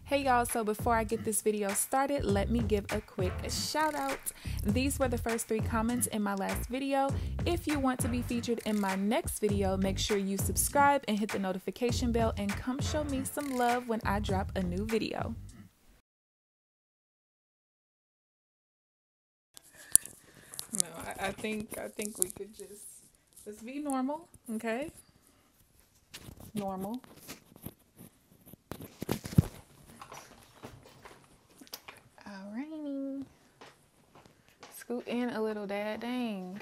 Hey y'all, so before I get this video started, let me give a quick shout out. These were the first 3 comments in my last video. If you want to be featured in my next video, make sure you subscribe and hit the notification bell and come show me some love when I drop a new video. No, I think we could just be normal, okay? Normal. Alrighty. Scoot in a little, Dad. Dang.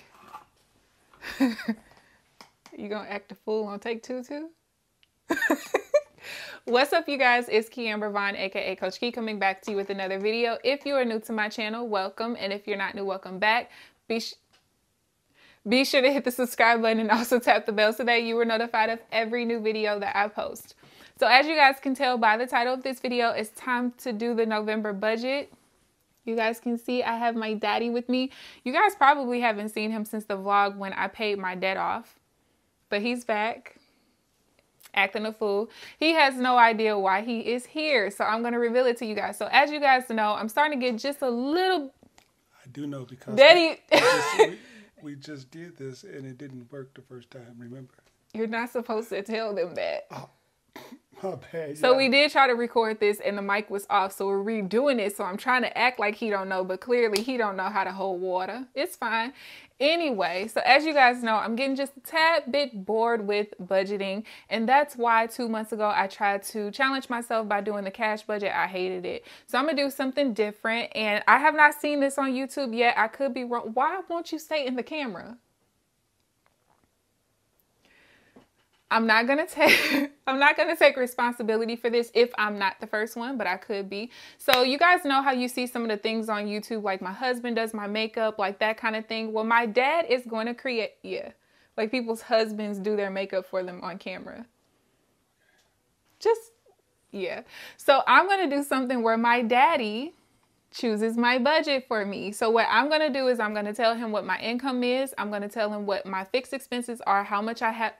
You gonna act a fool on take 2 too? What's up, you guys? It's KeAmber Vaughn, aka CoachKe, coming back to you with another video. If you are new to my channel, welcome, and if you're not new, welcome back. Be sure to hit the subscribe button and also tap the bell so that you are notified of every new video that I post. So as you guys can tell by the title of this video, it's time to do the November budget. You guys can see I have my daddy with me. You guys probably haven't seen him since the vlog when I paid my debt off, but he's back acting a fool. He has no idea why he is here, so I'm going to reveal it to you guys. So as you guys know, I'm starting to get just a little... I do know because Daddy... we just did this and it didn't work the first time, remember? You're not supposed to tell them that. Oh, my bad. So we did try to record this and the mic was off, so we're redoing it. So I'm trying to act like he don't know, but clearly he don't know how to hold water. It's fine. Anyway, so as you guys know, I'm getting just a tad bit bored with budgeting, and that's why 2 months ago I tried to challenge myself by doing the cash budget. I hated it. So I'm gonna do something different, and I have not seen this on YouTube yet. I could be wrong. Why won't you stay in the camera? I'm not gonna take responsibility for this if I'm not the first one, but I could be. So you guys know how you see some of the things on YouTube, like my husband does my makeup, like that kind of thing. Well, my dad is going to create, like people's husbands do their makeup for them on camera. So I'm gonna do something where my daddy chooses my budget for me. So what I'm gonna do is I'm gonna tell him what my income is. I'm gonna tell him what my fixed expenses are, how much I have.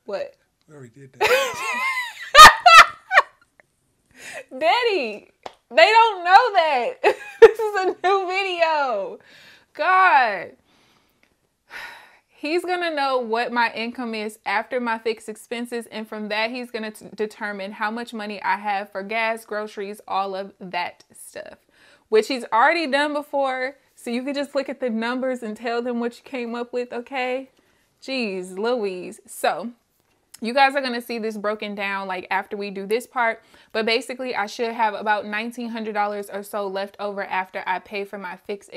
What? We already did that. Daddy, they don't know that. This is a new video. God. He's going to know what my income is after my fixed expenses. And from that, he's going to determine how much money I have for gas, groceries, all of that stuff, which he's already done before. So you can just look at the numbers and tell them what you came up with, okay? Jeez Louise. So you guys are going to see this broken down like after we do this part, but basically I should have about $1,900 or so left over after I pay for my fixed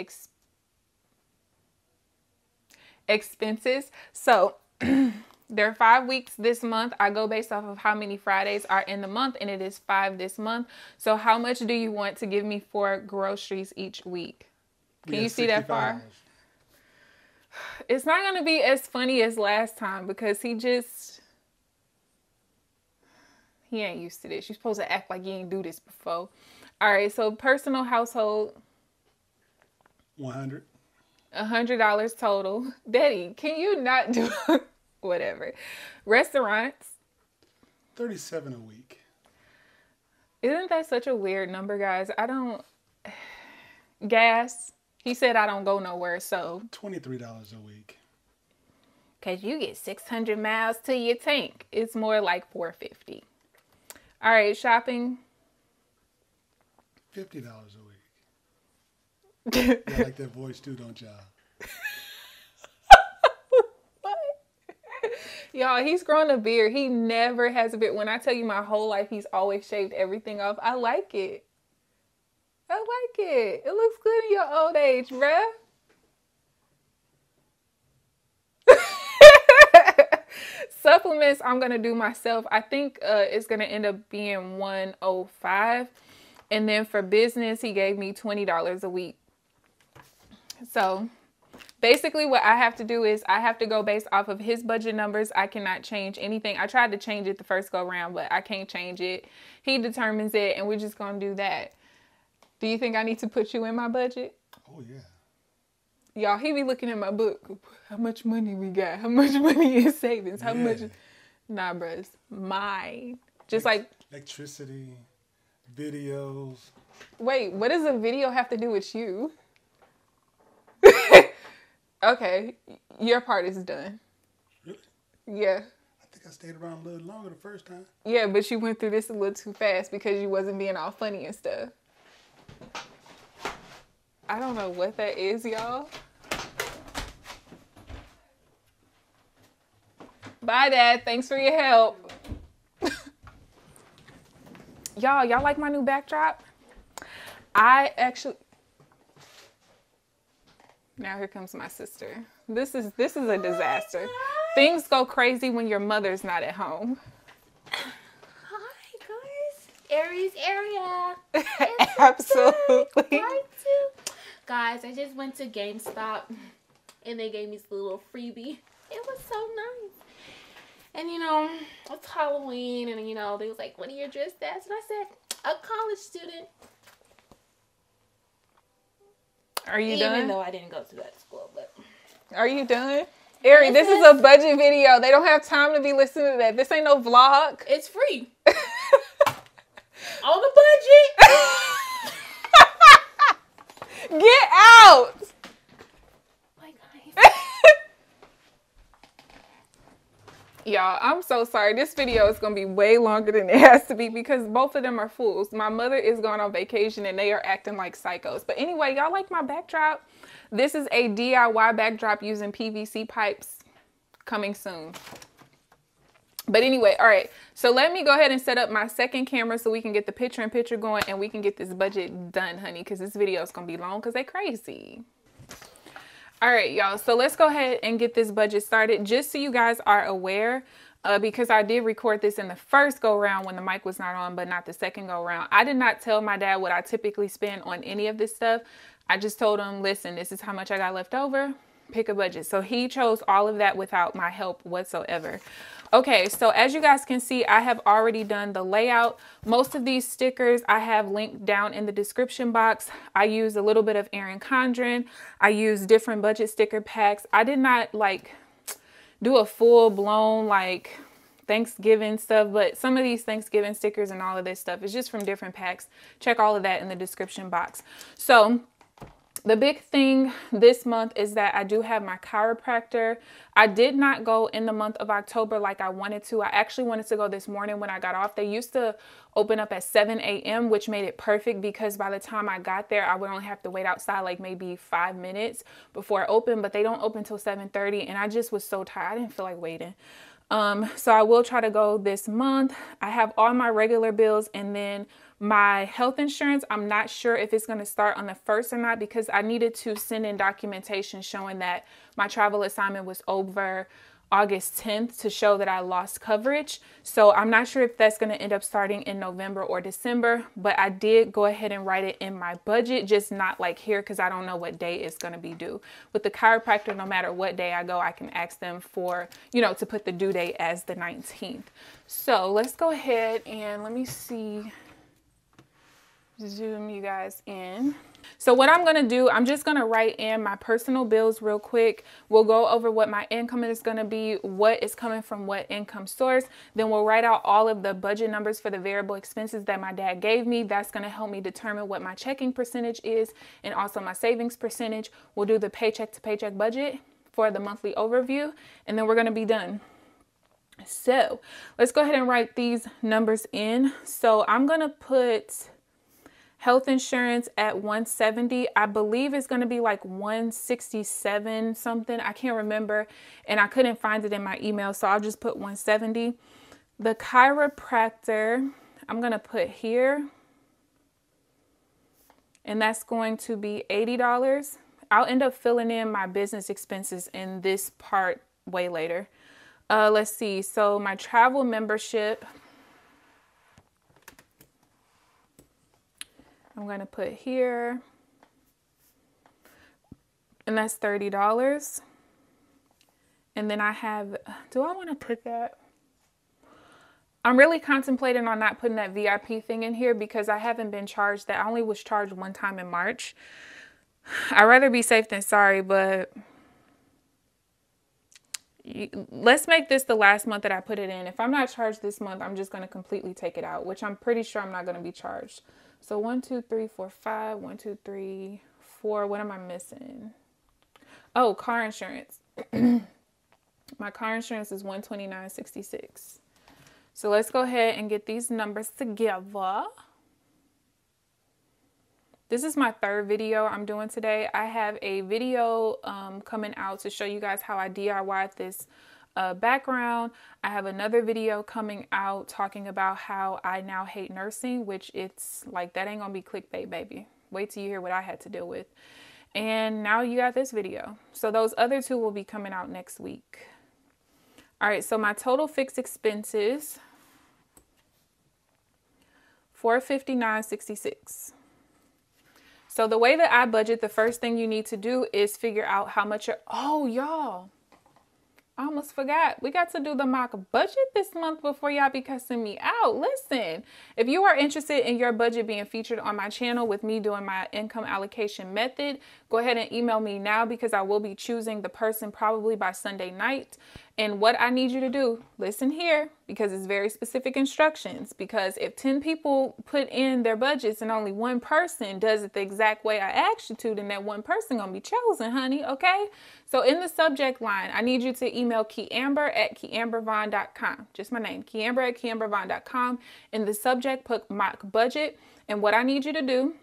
expenses. So there are 5 weeks this month. I go based off of how many Fridays are in the month, and it is 5 this month. So how much do you want to give me for groceries each week? Can you see that far? It's not going to be as funny as last time because he ain't used to this. You're supposed to act like you ain't do this before. All right, so personal household. $100. $100 total. Daddy, can you not do whatever? Restaurants. $37 a week. Isn't that such a weird number, guys? Gas. He said I don't go nowhere, so. $23 a week. Because you get 600 miles to your tank. It's more like $450. All right, shopping. $50 a week. You like that voice too, don't y'all? What? Y'all, he's growing a beard. He never has a beard. When I tell you my whole life, he's always shaved everything off. I like it. I like it. It looks good in your old age, bruh. Supplements I'm going to do myself. I think it's going to end up being $105. And then for business, he gave me $20 a week. So basically what I have to do is I have to go based off of his budget numbers. I cannot change anything. I tried to change it the first go round, but I can't change it. He determines it, and we're just going to do that. Do you think I need to put you in my budget? Oh, yeah. Y'all, he be looking at my book. How much money we got? How much money in savings? How much? Nah, bruh, it's mine. Just like electricity, videos. Wait, what does a video have to do with you? Okay, your part is done. Really? Yeah. I think I stayed around a little longer the first time. Yeah, but you went through this a little too fast because you wasn't being all funny and stuff. I don't know what that is, y'all. Bye, Dad. Thanks for your help. Y'all like my new backdrop? I actually... Now here comes my sister. This is a disaster. Things go crazy when your mother's not at home. Hi guys, Aries area. Absolutely. Guys, I just went to GameStop and they gave me this little freebie. It was so nice. And you know, it's Halloween and you know, they was like, what are you dressed as? And I said, a college student. Are you done? Even though I didn't go to that school, but. Are you done? Ari, this is a budget video. They don't have time to be listening to that. This ain't no vlog. It's free. On the budget. Get out. My guys. Y'all, I'm so sorry. This video is going to be way longer than it has to be because both of them are fools. My mother is going on vacation and they are acting like psychos. But anyway, y'all like my backdrop? This is a DIY backdrop using PVC pipes, coming soon. But anyway, all right. So let me go ahead and set up my second camera so we can get the picture-in-picture going and we can get this budget done, honey, because this video is going to be long because they're crazy. All right, y'all. So let's go ahead and get this budget started. Just so you guys are aware, because I did record this in the first go-round when the mic was not on, but not the second go-round. I did not tell my dad what I typically spend on any of this stuff. I just told him, listen, this is how much I got left over. Pick a budget. So he chose all of that without my help whatsoever. Okay, so as you guys can see, I have already done the layout. Most of these stickers I have linked down in the description box. I used a little bit of Erin Condren. I used different budget sticker packs. I did not like do a full-blown like Thanksgiving stuff, but some of these Thanksgiving stickers and all of this stuff is just from different packs. Check all of that in the description box. So the big thing this month is that I do have my chiropractor. I did not go in the month of October like I wanted to. I actually wanted to go this morning when I got off. They used to open up at 7 a.m., which made it perfect because by the time I got there, I would only have to wait outside like maybe 5 minutes before it opened, but they don't open till 7:30 and I just was so tired. I didn't feel like waiting. So I will try to go this month. I have all my regular bills and then my health insurance. I'm not sure if it's going to start on the 1st or not because I needed to send in documentation showing that my travel assignment was over August 10th to show that I lost coverage. So I'm not sure if that's going to end up starting in November or December, but I did go ahead and write it in my budget, just not like here because I don't know what day it's going to be due. With the chiropractor, no matter what day I go, I can ask them for, you know, to put the due date as the 19th. So let's go ahead and let me see. Zoom you guys in. So what I'm going to do, I'm just going to write in my personal bills real quick. We'll go over what my income is going to be, what is coming from what income source. Then we'll write out all of the budget numbers for the variable expenses that my dad gave me. That's going to help me determine what my checking percentage is and also my savings percentage. We'll do the paycheck to paycheck budget for the monthly overview, and then we're going to be done. So let's go ahead and write these numbers in. So I'm going to put health insurance at $170. I believe it's going to be like $167 something. I can't remember. And I couldn't find it in my email. So I'll just put $170. The chiropractor, I'm going to put here. And that's going to be $80. I'll end up filling in my business expenses in this part way later. Let's see. So my travel membership, I'm going to put here, and that's $30. And then I have, do I want to put that? I'm really contemplating on not putting that VIP thing in here because I haven't been charged that. I only was charged one time in March. I'd rather be safe than sorry, but let's make this the last month that I put it in. If I'm not charged this month, I'm just going to completely take it out, which I'm pretty sure I'm not going to be charged. So 1, 2, 3, 4, 5, 1, 2, 3, 4. What am I missing? Oh, car insurance. My car insurance is $129.66. So let's go ahead and get these numbers together. This is my third video I'm doing today. I have a video coming out to show you guys how I DIY'd this background. I have another video coming out talking about how I now hate nursing, which it's like, that ain't gonna be clickbait, baby. Wait till you hear what I had to deal with. And now you got this video. So those other two will be coming out next week. All right, so my total fixed expenses, $459.66. So the way that I budget, the first thing you need to do is figure out how much oh, y'all, I almost forgot. We got to do the mock budget this month before y'all be cussing me out. Listen, if you are interested in your budget being featured on my channel with me doing my income allocation method, go ahead and email me now, because I will be choosing the person probably by Sunday night. And what I need you to do, listen here, because it's very specific instructions. Because if 10 people put in their budgets and only one person does it the exact way I asked you to, then that one person gonna be chosen, honey, okay? So in the subject line, I need you to email KeAmber@KeAmberVaughn.com. Just my name, KeAmber@KeAmberVaughn.com. In the subject, put mock budget. And what I need you to do,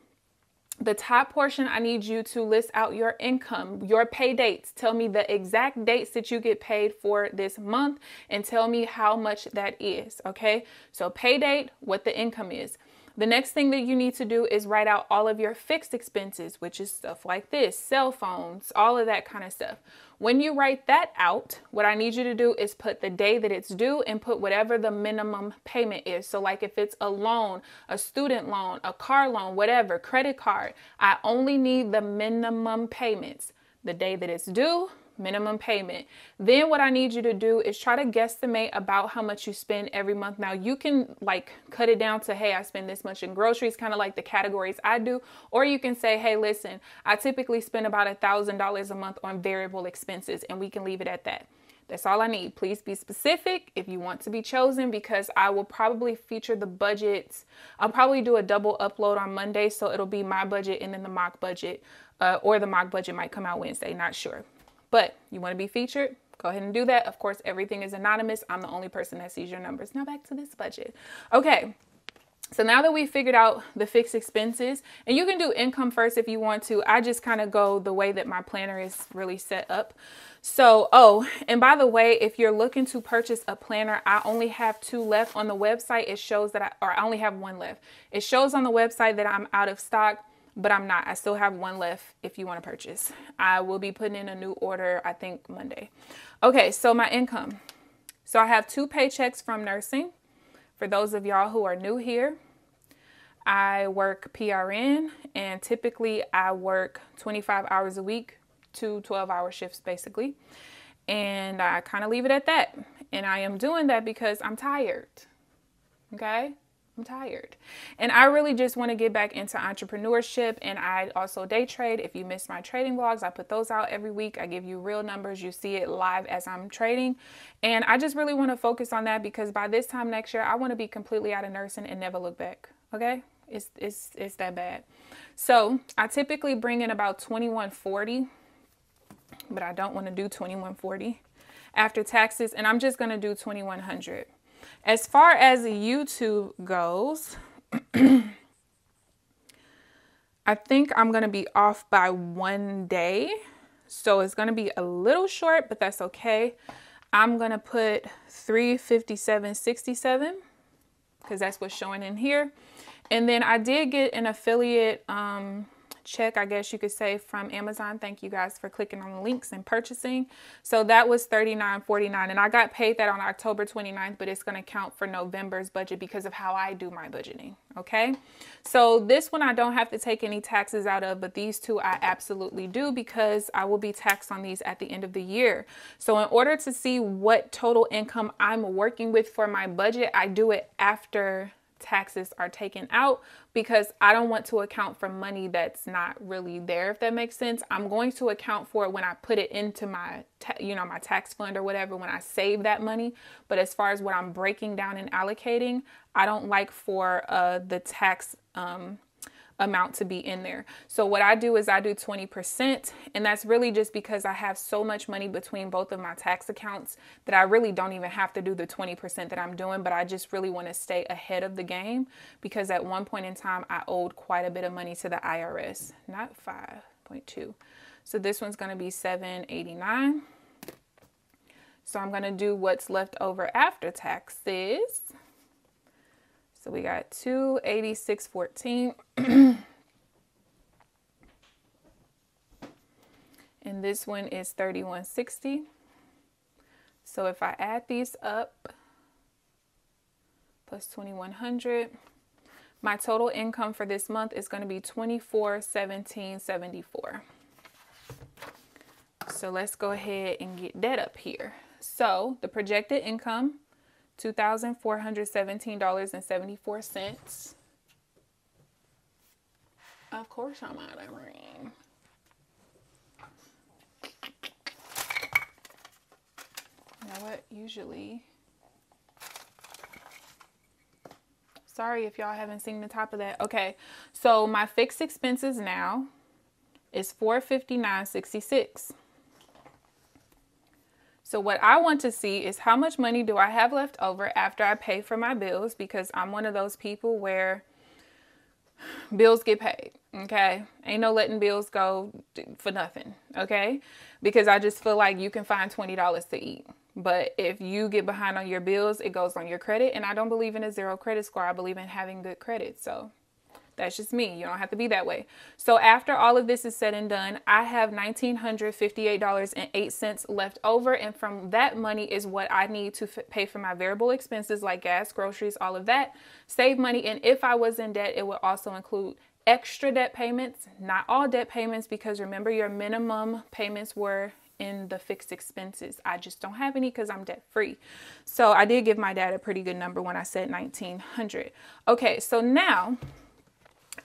the top portion, I need you to list out your income, your pay dates. Tell me the exact dates that you get paid for this month and tell me how much that is, okay? So pay date, what the income is. The next thing that you need to do is write out all of your fixed expenses, which is stuff like this, cell phones, all of that kind of stuff. When you write that out, what I need you to do is put the day that it's due and put whatever the minimum payment is. So like if it's a loan, a student loan, a car loan, whatever, credit card, I only need the minimum payments. The day that it's due, minimum payment. Then what I need you to do is try to guesstimate about how much you spend every month. Now you can like cut it down to, hey, I spend this much in groceries, kind of like the categories I do. Or you can say, hey, listen, I typically spend about $1,000 a month on variable expenses, and we can leave it at that. That's all I need. Please be specific if you want to be chosen, because I will probably feature the budgets. I'll probably do a double upload on Monday. So it'll be my budget and then the mock budget, or the mock budget might come out Wednesday, not sure. But you want to be featured, go ahead and do that. Of course, everything is anonymous. I'm the only person that sees your numbers. Now back to this budget. Okay. So now that we figured out the fixed expenses, and you can do income first if you want to. I just kind of go the way that my planner is really set up. So, oh, and by the way, if you're looking to purchase a planner, I only have 2 left on the website. It shows that I only have 1 left. It shows on the website that I'm out of stock, but I'm not. I still have 1 left if you want to purchase. I will be putting in a new order, I think Monday. Okay, so my income. So I have 2 paychecks from nursing. For those of y'all who are new here, I work PRN, and typically I work 25 hours a week, 2 12-hour shifts basically. And I kind of leave it at that. And I am doing that because I'm tired. Okay? I'm tired. And I really just want to get back into entrepreneurship. And I also day trade. If you missed my trading vlogs, I put those out every week. I give you real numbers. You see it live as I'm trading. And I just really want to focus on that, because by this time next year, I want to be completely out of nursing and never look back. Okay? It's that bad. So I typically bring in about $21.40, but I don't want to do $21.40 after taxes. And I'm just going to do $2,100. As far as YouTube goes, I think I'm going to be off by 1 day. So it's going to be a little short, but that's okay. I'm going to put $357.67 because that's what's showing in here. And then I did get an affiliate check, I guess you could say, from Amazon. Thank you guys for clicking on the links and purchasing. So that was $39.49, and I got paid that on October 29th, but it's going to count for November's budget because of how I do my budgeting. Okay, so this one I don't have to take any taxes out of, but these 2 I absolutely do, because I will be taxed on these at the end of the year. So in order to see what total income I'm working with for my budget, I do it after taxes are taken out, because I don't want to account for money that's not really there, if that makes sense. I'm going to account for it when I put it into my, my tax fund or whatever, when I save that money. But as far as what I'm breaking down and allocating, I don't like for the tax amount to be in there. So what I do is I do 20%, and that's really just because I have so much money between both of my tax accounts that I really don't even have to do the 20% that I'm doing, but I just really want to stay ahead of the game, because at one point in time I owed quite a bit of money to the IRS. Not 5.2. So this one's going to be $789. So I'm going to do what's left over after taxes. So we got $286.14. And this one is $31.60. So if I add these up, plus $2,100, my total income for this month is going to be $24,1774. So let's go ahead and get that up here. So the projected income, $2,417.74. Of course I'm out of ring. You know what? Usually, sorry if y'all haven't seen the top of that. Okay, so my fixed expenses now is $459.66. So what I want to see is how much money do I have left over after I pay for my bills, because I'm one of those people where bills get paid, okay? Ain't no letting bills go for nothing, okay? Because I just feel like you can find $20 to eat. But if you get behind on your bills, it goes on your credit. And I don't believe in a zero credit score. I believe in having good credit. So that's just me. You don't have to be that way. So after all of this is said and done, I have $1,958.08 left over. And from that money is what I need to pay for my variable expenses like gas, groceries, all of that. Save money. And if I was in debt, it would also include extra debt payments, not all debt payments, because remember your minimum payments were in the fixed expenses. I just don't have any because I'm debt free. So I did give my dad a pretty good number when I said 1,900. Okay, so now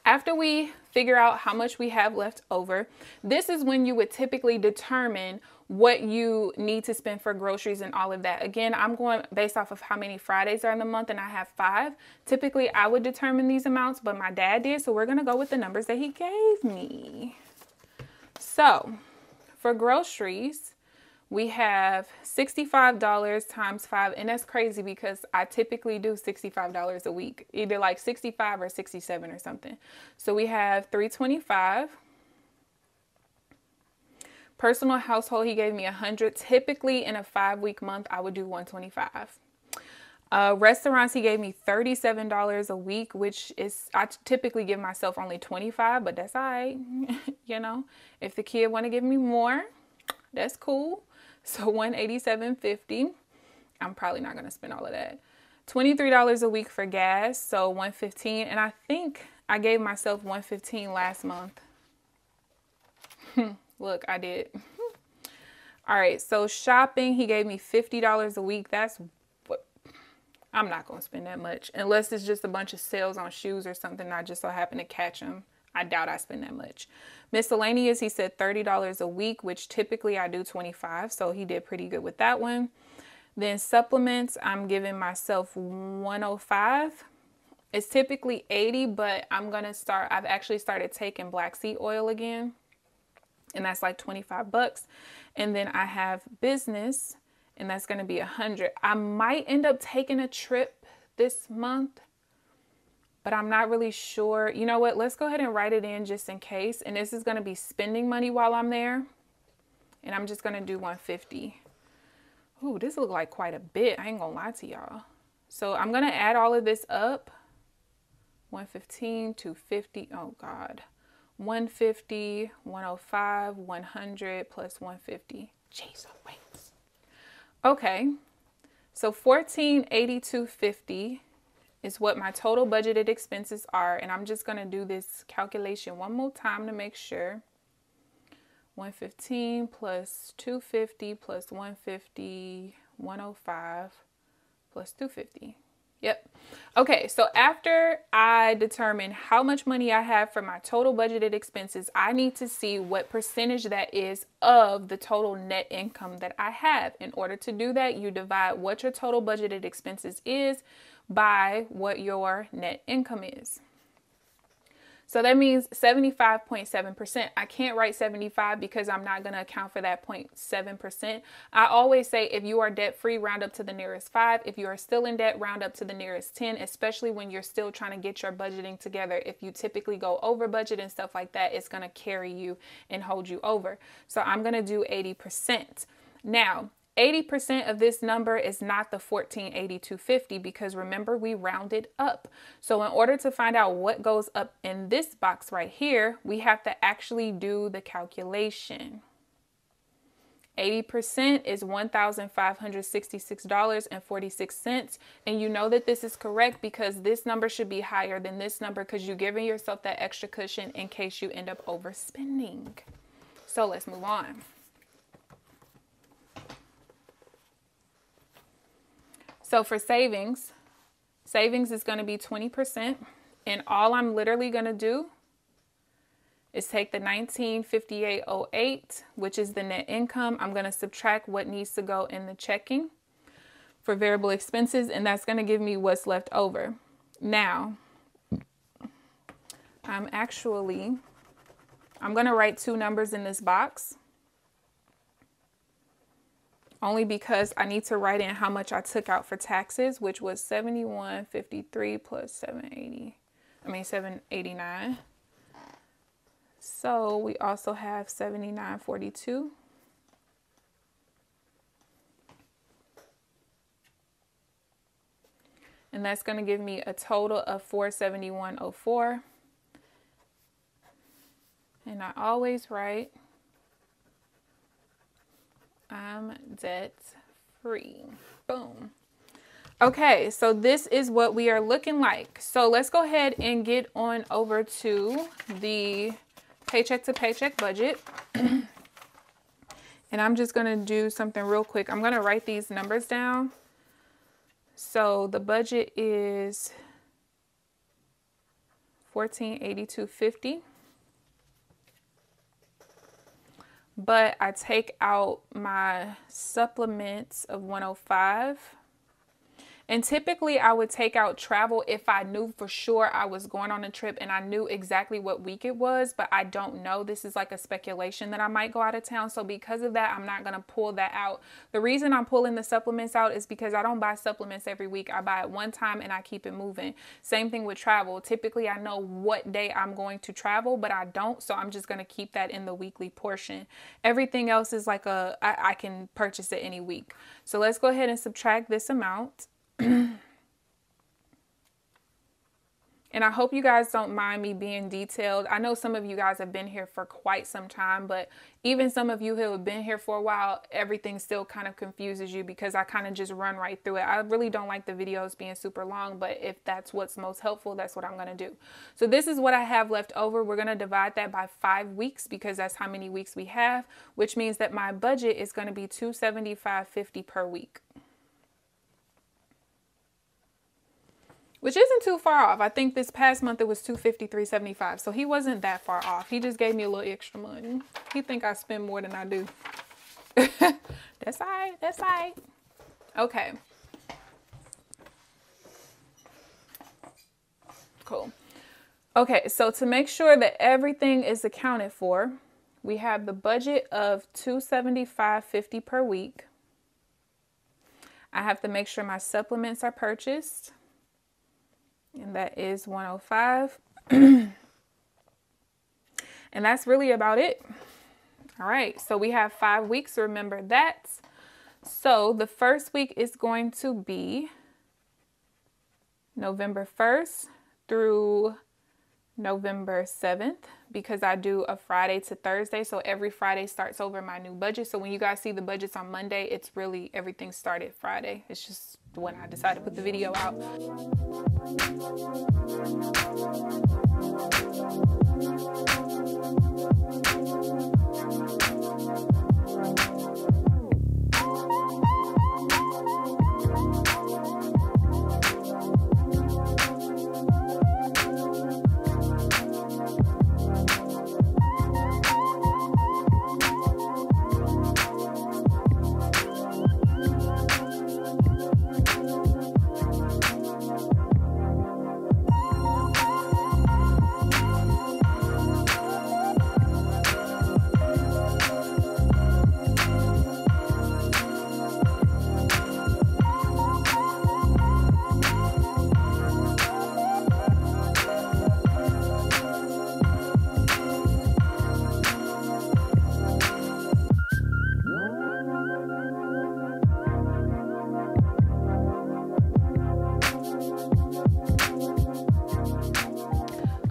after we figure out how much we have left over, this is when you would typically determine what you need to spend for groceries and all of that. Again, I'm going based off of how many Fridays are in the month, and I have 5. Typically, I would determine these amounts, but my dad did, so we're going to go with the numbers that he gave me. So for groceries, we have $65 times 5, and that's crazy because I typically do $65 a week, either like 65 or 67 or something. So we have $325. Personal household, he gave me $100. Typically in a 5-week month, I would do $125. Restaurants, he gave me $37 a week, which is, I typically give myself only $25, but that's all right. You know, if the kid want to give me more, that's cool. So $187.50. I'm probably not going to spend all of that. $23 a week for gas, so $115. And I think I gave myself $115 last month. Look, I did. All right, so shopping, he gave me $50 a week. That's what, I'm not going to spend that much unless it's just a bunch of sales on shoes or something and I just so happen to catch them. I doubt I spend that much. Miscellaneous, he said $30 a week, which typically I do $25. So he did pretty good with that one. Then supplements, I'm giving myself $105. It's typically $80, but I've actually started taking black seed oil again. And that's like $25. And then I have business, and that's going to be $100. I might end up taking a trip this month, but I'm not really sure. You know what? Let's go ahead and write it in just in case. And this is going to be spending money while I'm there. And I'm just going to do $150. Ooh, this looks like quite a bit. I ain't going to lie to y'all. So I'm going to add all of this up. 115, 250. Oh, God. 150, 105, 100 plus 150. Jeez, wait. Okay. So $1,482.50 is what my total budgeted expenses are. And I'm just going to do this calculation one more time to make sure. 115 plus 250 plus 150, 105 plus 250. Yep. Okay, so after I determine how much money I have for my total budgeted expenses, I need to see what percentage that is of the total net income that I have. In order to do that, you divide what your total budgeted expenses is by what your net income is. So that means 75.7%. I can't write 75 because I'm not going to account for that 0.7%. I always say if you are debt free, round up to the nearest 5. If you are still in debt, round up to the nearest 10, especially when you're still trying to get your budgeting together. If you typically go over budget and stuff like that, it's going to carry you and hold you over. So I'm going to do 80%. Now, 80% of this number is not the 1482.50 because remember we rounded up. So in order to find out what goes up in this box right here, we have to actually do the calculation. 80% is $1,566.46. And you know that this is correct because this number should be higher than this number because you're giving yourself that extra cushion in case you end up overspending. So let's move on. So for savings is going to be 20%. And all I'm literally going to do is take the $1958.08, which is the net income. I'm going to subtract what needs to go in the checking for variable expenses. And that's going to give me what's left over. Now, I'm going to write two numbers in this box. Only because I need to write in how much I took out for taxes, which was $71.53 plus $789. So we also have $79.42. And that's going to give me a total of $471.04. And I always write I'm debt free. Boom. Okay, so this is what we are looking like. So let's go ahead and get on over to the paycheck to paycheck budget. And I'm just going to do something real quick. I'm going to write these numbers down. So the budget is $1482.50. But I take out my supplements of $105. And typically I would take out travel if I knew for sure I was going on a trip and I knew exactly what week it was, but I don't know. This is like a speculation that I might go out of town. So because of that, I'm not going to pull that out. The reason I'm pulling the supplements out is because I don't buy supplements every week. I buy it one time and I keep it moving. Same thing with travel. Typically I know what day I'm going to travel, but I don't. So I'm just going to keep that in the weekly portion. Everything else is like I can purchase it any week. So let's go ahead and subtract this amount. And I hope you guys don't mind me being detailed. I know some of you guys have been here for quite some time, but even some of you who have been here for a while, everything still kind of confuses you because I kind of just run right through it. I really don't like the videos being super long, but if that's what's most helpful, that's what I'm going to do. So this is what I have left over. We're going to divide that by 5 weeks because that's how many weeks we have, which means that my budget is going to be $275.50 per week. Which isn't too far off. I think this past month it was $253.75. So he wasn't that far off. He just gave me a little extra money. He think I spend more than I do. That's all right. That's all right. Okay. Cool. Okay, so to make sure that everything is accounted for, we have the budget of $275.50 per week. I have to make sure my supplements are purchased. And that is $105. And that's really about it. All right. So we have 5 weeks. Remember that. So the first week is going to be November 1st through November 7th because I do a Friday to Thursday. So every Friday starts over my new budget. So when you guys see the budgets on Monday, it's really everything started Friday. It's just when I decided to put the video out.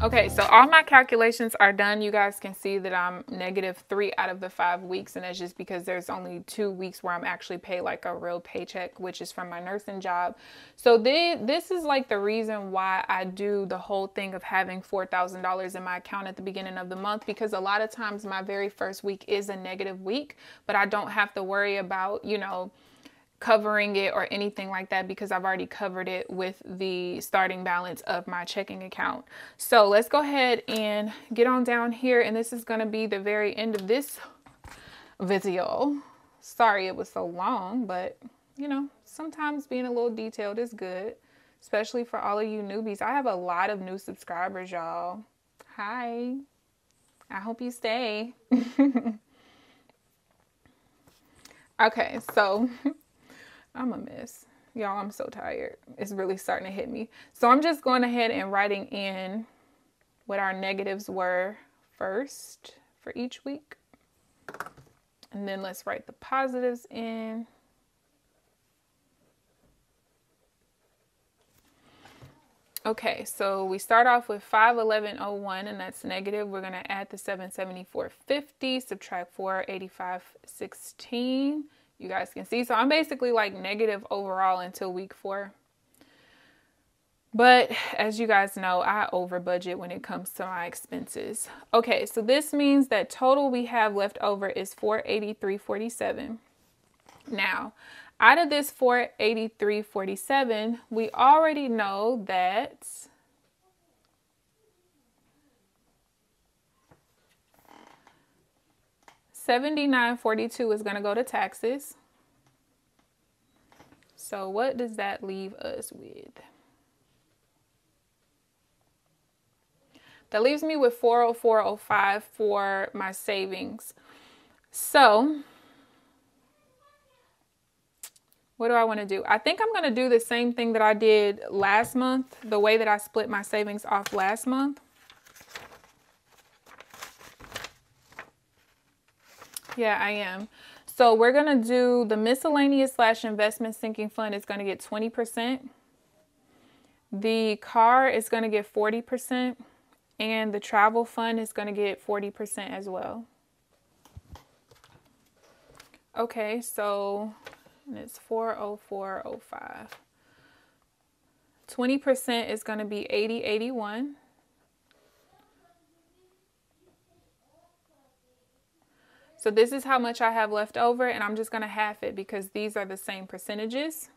Okay, so all my calculations are done. You guys can see that I'm -3 out of the 5 weeks, and that's just because there's only 2 weeks where I'm actually paid like a real paycheck, which is from my nursing job. So this is like the reason why I do the whole thing of having $4,000 in my account at the beginning of the month, because a lot of times my very first week is a negative week, but I don't have to worry about, you know, covering it or anything like that, because I've already covered it with the starting balance of my checking account. So let's go ahead and get on down here, and this is going to be the very end of this video. Sorry it was so long, but you know, sometimes being a little detailed is good, especially for all of you newbies. I have a lot of new subscribers, y'all. Hi, I hope you stay. Okay, so I'm a mess. Y'all, I'm so tired. It's really starting to hit me. So I'm just going ahead and writing in what our negatives were first for each week. And then let's write the positives in. Okay, so we start off with 511.01, and that's negative. We're going to add the 774.50, subtract 485.16. You guys can see. So I'm basically like negative overall until week 4. But as you guys know, I over budget when it comes to my expenses. Okay, so this means that total we have left over is 483.47. Now, out of this 483.47, we already know that $79.42 is going to go to taxes. So what does that leave us with? That leaves me with $404.05 for my savings. So what do I want to do? I think I'm going to do the same thing that I did last month, the way that I split my savings off last month. Yeah, I am. So we're going to do the miscellaneous / investment sinking fund is going to get 20%. The car is going to get 40%. And the travel fund is going to get 40% as well. Okay, so it's 404.05. 20% is going to be 80.81. So this is how much I have left over, and I'm just going to half it because these are the same percentages.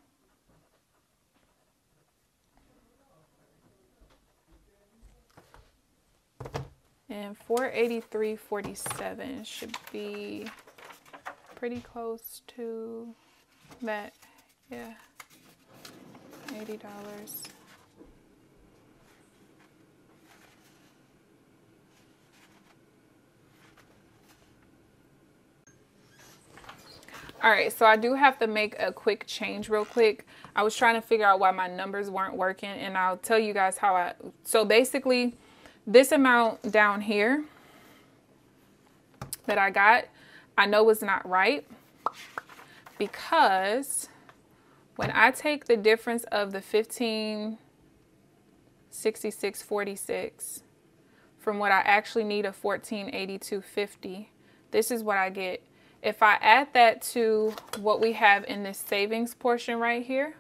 And 483.47 should be pretty close to that. Yeah, $80. All right, so I do have to make a quick change real quick. I was trying to figure out why my numbers weren't working, and I'll tell you guys how so basically this amount down here that I got, I know is not right, because when I take the difference of the 1566.46 from what I actually need of 1482.50, this is what I get. If I add that to what we have in this savings portion right here,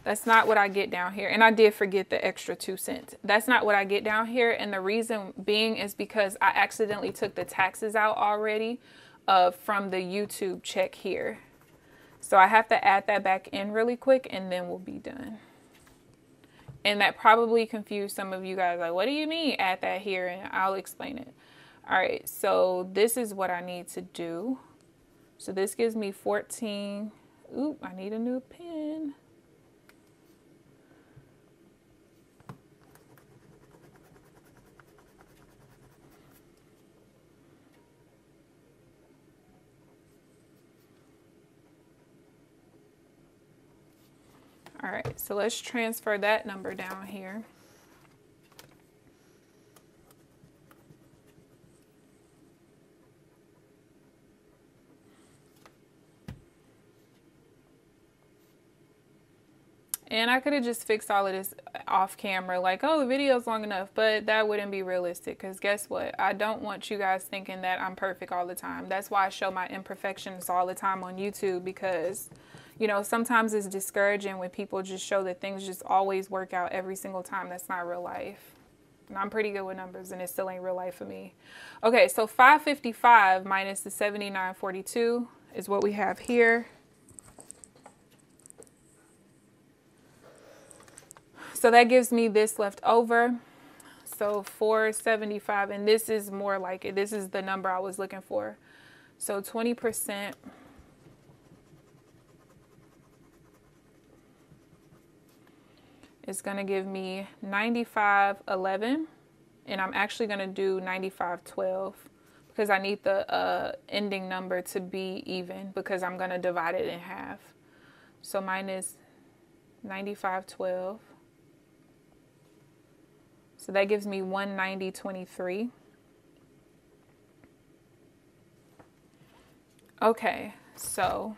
that's not what I get down here. And I did forget the extra 2 cents. That's not what I get down here. And the reason being is because I accidentally took the taxes out already from the YouTube check here. So I have to add that back in really quick, and then we'll be done. And that probably confused some of you guys. Like, what do you mean add that here? And I'll explain it. All right, so this is what I need to do. So this gives me 14. Oop, I need a new pen. All right, so let's transfer that number down here. And I could have just fixed all of this off camera, like, oh, the video's long enough, but that wouldn't be realistic, because guess what? I don't want you guys thinking that I'm perfect all the time. That's why I show my imperfections all the time on YouTube, because, you know, sometimes it's discouraging when people just show that things just always work out every single time. That's not real life. And I'm pretty good with numbers, and it still ain't real life for me. Okay, so 555 minus the 7942 is what we have here. So that gives me this left over. So 475, and this is more like it. This is the number I was looking for. So 20% is going to give me 9511, and I'm actually going to do 9512 because I need the ending number to be even, because I'm going to divide it in half. So minus 9512. So that gives me 190.23. Okay, so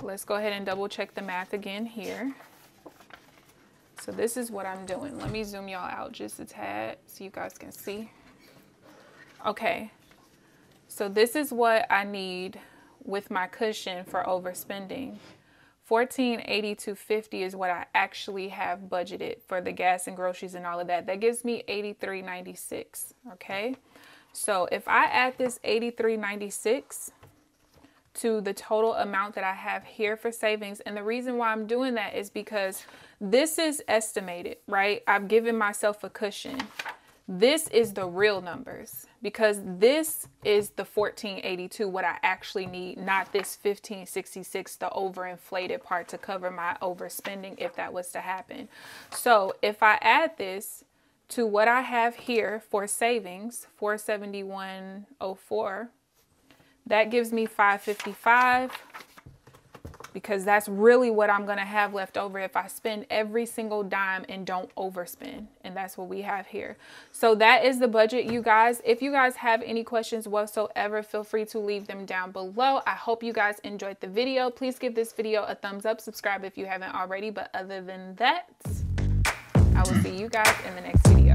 let's go ahead and double check the math again here. So this is what I'm doing. Let me zoom y'all out just a tad so you guys can see. Okay, so this is what I need with my cushion for overspending. $14.82.50 is what I actually have budgeted for the gas and groceries and all of that. That gives me $83.96. Okay, so if I add this $83.96 to the total amount that I have here for savings, and the reason why I'm doing that is because this is estimated, right? I've given myself a cushion. This is the real numbers, because this is the $14.82, what I actually need, not this $15.66, the overinflated part to cover my overspending if that was to happen. So if I add this to what I have here for savings, $471.04, that gives me $555, because that's really what I'm going to have left over if I spend every single dime and don't overspend. And that's what we have here. So that is the budget, you guys. If you guys have any questions whatsoever, feel free to leave them down below. I hope you guys enjoyed the video. Please give this video a thumbs up, subscribe if you haven't already. But other than that, I will see you guys in the next video.